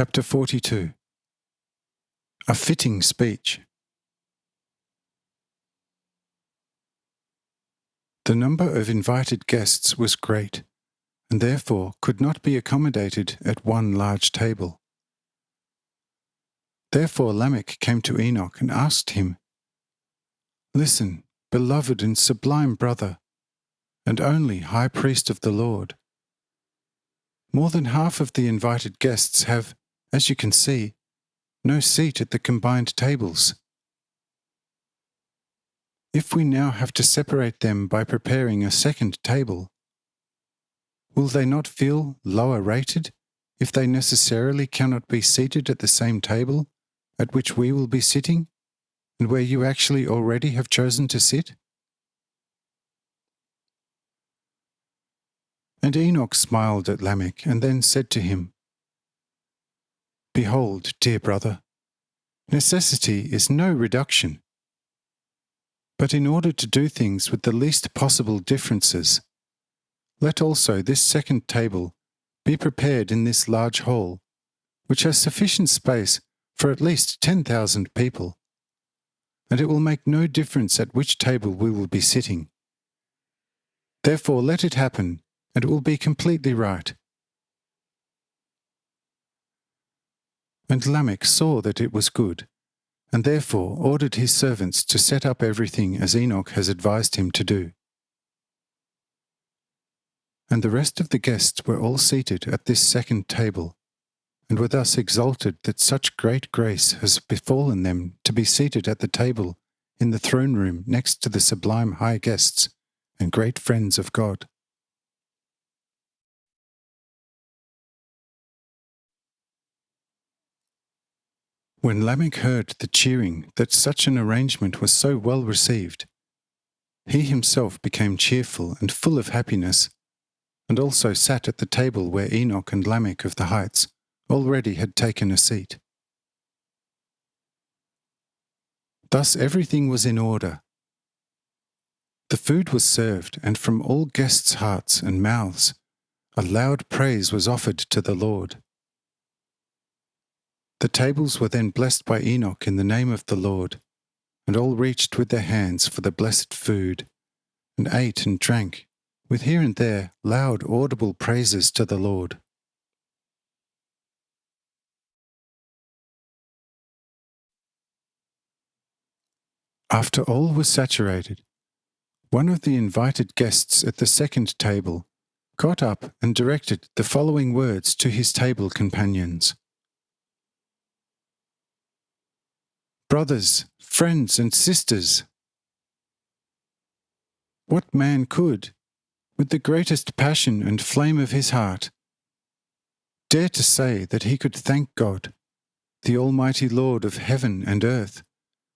Chapter 42. A fitting speech. The number of invited guests was great, and therefore could not be accommodated at one large table. Therefore Lamech came to Enoch and asked him, "Listen, beloved and sublime brother, and only high priest of the Lord. More than half of the invited guests have, as you can see, no seat at the combined tables. If we now have to separate them by preparing a second table, will they not feel lower rated if they necessarily cannot be seated at the same table at which we will be sitting, and where you actually already have chosen to sit?" And Enoch smiled at Lamech and then said to him, "Behold, dear brother, necessity is no reduction. But in order to do things with the least possible differences, let also this second table be prepared in this large hall, which has sufficient space for at least 10,000 people, and it will make no difference at which table we will be sitting. Therefore let it happen, and it will be completely right." And Lamech saw that it was good, and therefore ordered his servants to set up everything as Enoch has advised him to do. And the rest of the guests were all seated at this second table, and were thus exalted that such great grace has befallen them to be seated at the table in the throne room next to the sublime high guests and great friends of God. When Lamech heard the cheering that such an arrangement was so well received, he himself became cheerful and full of happiness, and also sat at the table where Enoch and Lamech of the heights already had taken a seat. Thus everything was in order. The food was served, and from all guests' hearts and mouths a loud praise was offered to the Lord. The tables were then blessed by Enoch in the name of the Lord, and all reached with their hands for the blessed food, and ate and drank, with here and there loud audible praises to the Lord. After all was saturated, one of the invited guests at the second table got up and directed the following words to his table companions: "Brothers, friends, and sisters, what man could, with the greatest passion and flame of his heart, dare to say that he could thank God, the Almighty Lord of heaven and earth,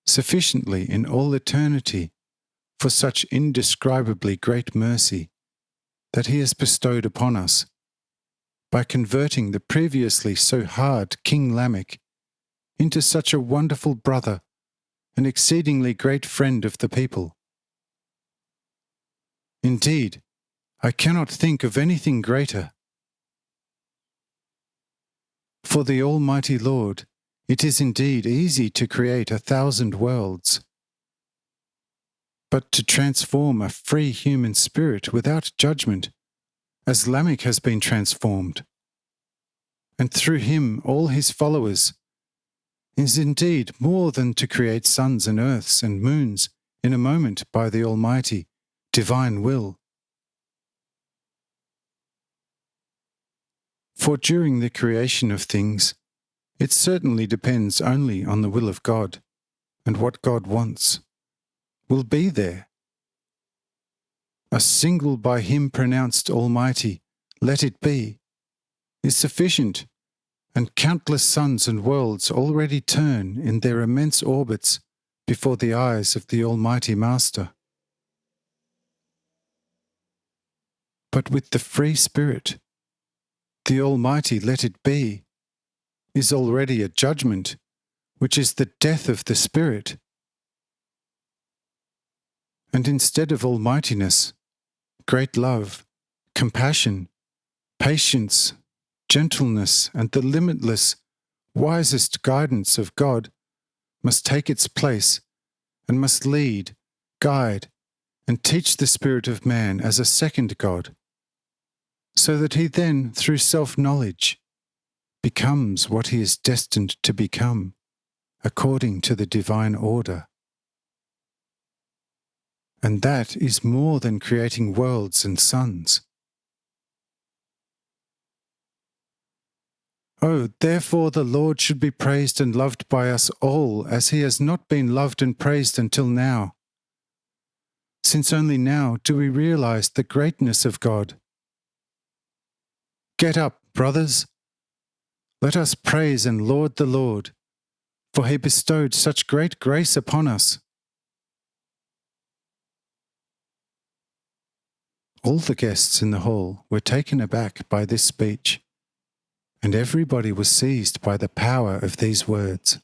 sufficiently in all eternity for such indescribably great mercy that he has bestowed upon us, by converting the previously so hard King Lamech into such a wonderful brother and exceedingly great friend of the people? Indeed, I cannot think of anything greater. For the Almighty Lord, it is indeed easy to create 1,000 worlds, but to transform a free human spirit without judgment, as Lamech has been transformed, and through him all his followers, is indeed more than to create suns and earths and moons in a moment by the Almighty, divine will. For during the creation of things, it certainly depends only on the will of God, and what God wants will be there. A single by him pronounced Almighty, let it be, is sufficient, and countless suns and worlds already turn in their immense orbits before the eyes of the Almighty Master. But with the free spirit, the Almighty let it be is already a judgment, which is the death of the spirit. And instead of almightiness, great love, compassion, patience, gentleness, and the limitless, wisest guidance of God must take its place and must lead, guide, and teach the spirit of man as a second God, so that he then, through self-knowledge, becomes what he is destined to become, according to the divine order. And that is more than creating worlds and suns. Oh, therefore the Lord should be praised and loved by us all as he has not been loved and praised until now, since only now do we realize the greatness of God. Get up, brothers. Let us praise and laud the Lord, for he bestowed such great grace upon us. All the guests in the hall were taken aback by this speech, and everybody was seized by the power of these words.